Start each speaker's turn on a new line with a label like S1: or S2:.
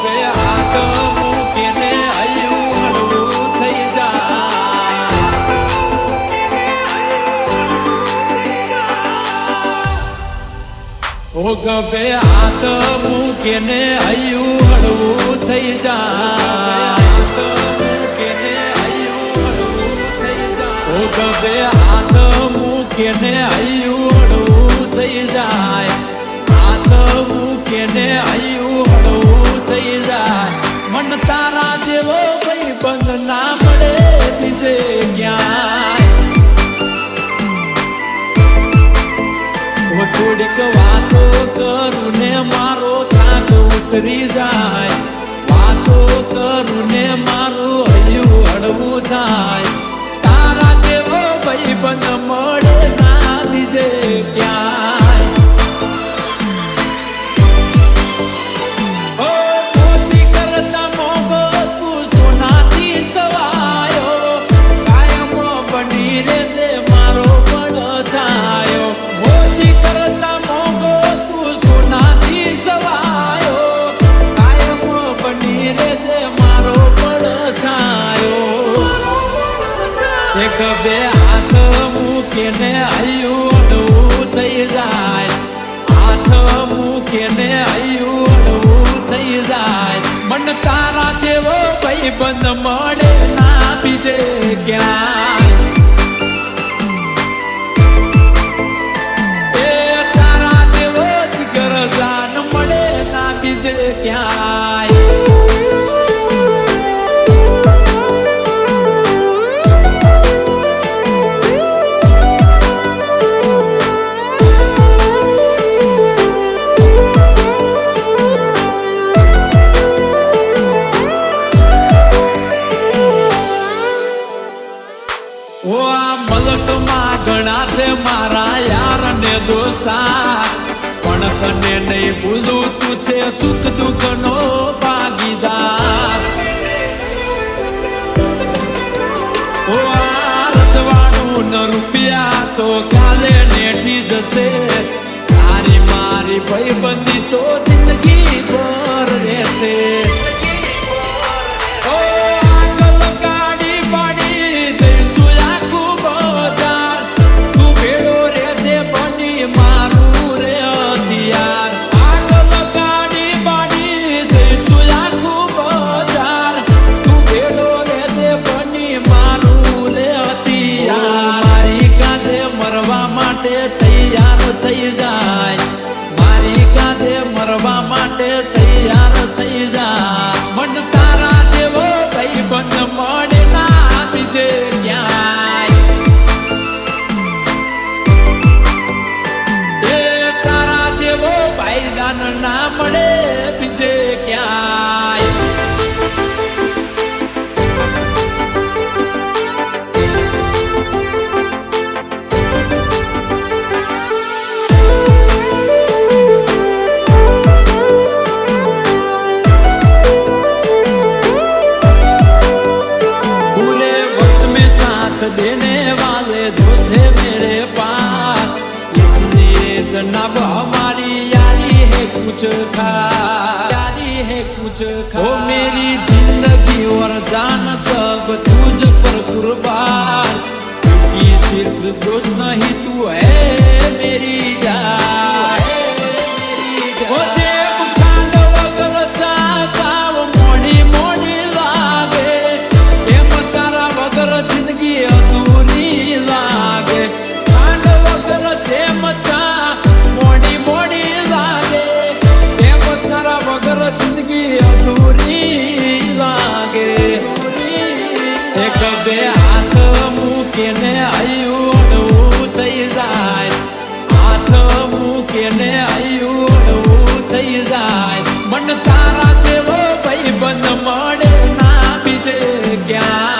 S1: ગભે હાથ મૂકીને હૈયું હળવું થઈ જાય. ઓ ગભે હાથ મૂકીને હૈયું હળવું થઈ જાય. ઓ ગભે હાથ મૂકીને હૈયું હળવું થઈ જાય. હાથ મૂકીને હૈયું હળવું થઈ જાય. મન તારા જેવો ભાઈ બંધ ના મળે બીજે ક્યાંય. થોડીક વાતો કરું ને મારો થાક ઉતરી જાય. વાતો કરું ને મારું હૈયું હળવું થાય. તારા જેવો ભાઈ બંધ મળે ના બીજે ક્યાંય. ઓ મોતી કરતા મોગો તું સોનાથી સવાયો. કાયમ બની રે તે મારો પડછાયો. મોતી કરતા મોગો તું સોનાથી સવાયો. કાયમ બની રે તે મારો પડછાયો. એક બે હાથ મૂકીને હૈયું હળવું થઈ જાય. હાથ મૂકીને હૈયું હળવું થઈ જાય. મન તારા જેવો ભાઈ બંધ મળે ના બીજે ક્યાંય. એ તારા જેવો જીગર જાન મળે ના બીજે ક્યાંય. ઓ આ મલકમાં ઘણા છે મારા યાર ને દોસ્તા. પણ તને નહીં ભૂલું તું છે સુખ દુઃખ નો ભાગીદાર. ઓ આ રજવાડું ન રૂપિયા તો કાલે નેઠી જશે. તારી મારી ભાઈબંધી તો જિંદગી ભર રહેશે. તૈયાર થઈ જાય. મારી કાંધે મરવા માટે તૈયાર થઈ જાય. મન તારા જેવો ભાઈ બંધ મળે ના બીજે ક્યાંય. એ તારા જેવો ભાઈ જાન ના મળે બીજે ક્યાંય. देने वाले दोस्त है मेरे पास. इसलिए जनाब हमारी यारी है कुछ खास. यारी है कुछ खास. ओ मेरी जिंदगी और जान सब तुझ पर कुर्बान. क्योंकि सिर्फ दोस्त नहीं तू है मेरी जान. ओ जेब खांड वगर साव मोड़ी मोड़ी लागे. एम तारा वगर जिंदगी अधूरी लागे. खांड वगर जेम चा मोड़ी मोड़ी लागे. एम तारा वगर जिंदगी अधूरी लागे. एक बे हाथ मूकीने हैયું હળવું થઈ જાય. હાથ મૂકીને હૈયું હળવું થઈ જાય. મન તારા જેવો ભાઈ બંધ મળે ના બીજે ક્યાં.